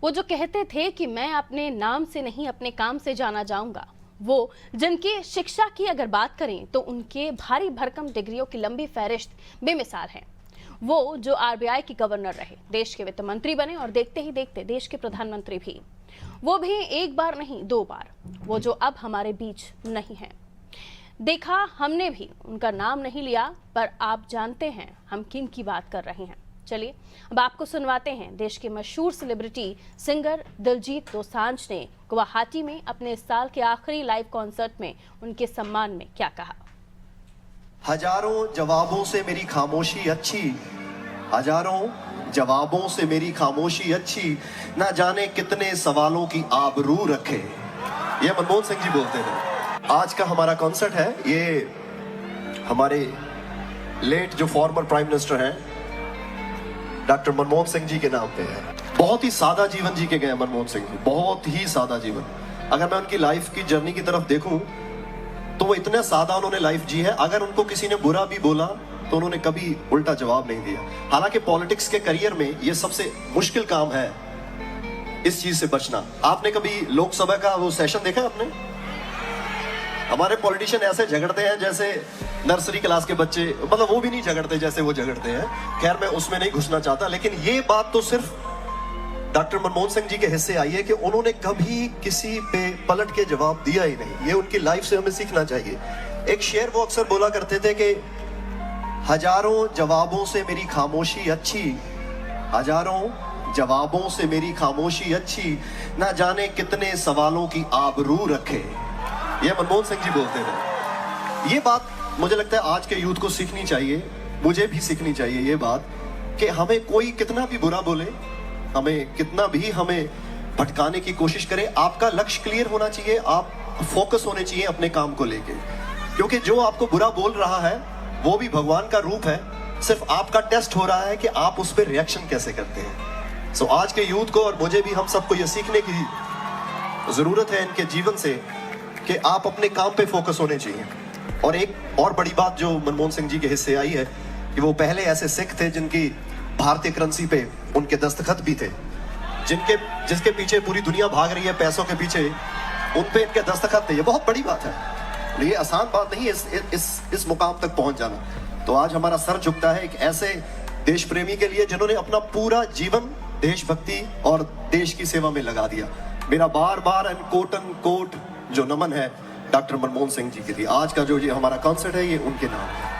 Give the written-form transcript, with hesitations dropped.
वो जो कहते थे कि मैं अपने नाम से नहीं अपने काम से जाना जाऊंगा, वो जिनकी शिक्षा की अगर बात करें तो उनके भारी भरकम डिग्रियों की लंबी फहरिस्त बेमिसाल है। वो जो आरबीआई के गवर्नर रहे, देश के वित्त मंत्री बने और देखते ही देखते देश के प्रधानमंत्री भी, वो भी एक बार नहीं 2 बार। वो जो अब हमारे बीच नहीं है। देखा हमने भी उनका नाम नहीं लिया, पर आप जानते हैं हम किन की बात कर रहे हैं। चलिए अब आपको सुनवाते हैं देश के मशहूर सेलिब्रिटी सिंगर दिलजीत दोसांझ ने गुवाहाटी में अपने इस साल के आखिरी लाइव कॉन्सर्ट में उनके सम्मान में क्या कहा। हजारों जवाबों से मेरी खामोशी अच्छी, हजारों जवाबों से मेरी खामोशी अच्छी, ना जाने कितने सवालों की आबरू रखे। ये मनमोहन सिंह जी बोलते हैं। आज का हमारा कॉन्सर्ट है, ये हमारे लेट जो फॉर्मर प्राइम मिनिस्टर हैं डॉक्टर मनमोहन सिंह जी के नाम पे है। बहुत ही सादा जीवन जी के गए मनमोहन सिंह जी, बहुत ही सादा जीवन। अगर मैं उनकी लाइफ की जर्नी की तरफ देखूं तो वो इतना सादा उन्होंने लाइफ जी है। अगर उनको किसी ने बुरा भी बोला तो उन्होंने कभी उल्टा जवाब नहीं दिया। हालांकि पॉलिटिक्स के करियर में ये सबसे मुश्किल काम है, इस चीज से बचना। आपने कभी लोकसभा का वो सेशन देखा आपने? हमारे पॉलिटिशियन ऐसे झगड़ते हैं जैसे नर्सरी क्लास के बच्चे, मतलब वो भी नहीं झगड़ते जैसे वो झगड़ते हैं। खैर मैं उसमें नहीं घुसना चाहता, लेकिन ये बात तो सिर्फ डॉक्टर मनमोहन सिंह जी के हिस्से आई है कि उन्होंने कभी किसी पे पलट के जवाब दिया ही नहीं। ये उनकी लाइफ से हमें सीखना चाहिए। एक शेर वो अक्सर बोला करते थे कि हजारों जवाबों से मेरी खामोशी अच्छी, हजारों जवाबों से मेरी खामोशी अच्छी, ना जाने कितने सवालों की आबरू रखे। ये मनमोहन सिंह जी बोलते थे। ये बात मुझे लगता है आज के यूथ को सीखनी चाहिए, मुझे भी सीखनी चाहिए ये बात कि हमें कोई कितना भी बुरा बोले, हमें कितना भी हमें भटकाने की कोशिश करे, आपका लक्ष्य क्लियर होना चाहिए, आप फोकस होने चाहिए अपने काम को लेके। क्योंकि जो आपको बुरा बोल रहा है वो भी भगवान का रूप है, सिर्फ आपका टेस्ट हो रहा है कि आप उस पर रिएक्शन कैसे करते हैं। सो आज के यूथ को और मुझे भी, हम सबको ये सीखने की जरूरत है इनके जीवन से कि आप अपने काम पे फोकस होने चाहिए। और एक और बड़ी बात जो मनमोहन सिंह जी के हिस्से आई है कि वो पहले ऐसे सिख थे जिनकी भारतीय करेंसी पे उनके दस्तखत भी थे, जिसके पीछे पूरी दुनिया भाग रही है पैसों के पीछे, उन पे इनके दस्तखत थे। ये बहुत बड़ी बात है, ये आसान बात नहीं है इस मुकाम तक पहुंच जाना। तो आज हमारा सर झुकता है एक ऐसे देश प्रेमी के लिए जिन्होंने अपना पूरा जीवन देशभक्ति और देश की सेवा में लगा दिया। मेरा बार बार कोट जो नमन है डॉक्टर मनमोहन सिंह जी के लिए। आज का जो ये हमारा कॉन्सर्ट है ये उनके नाम है।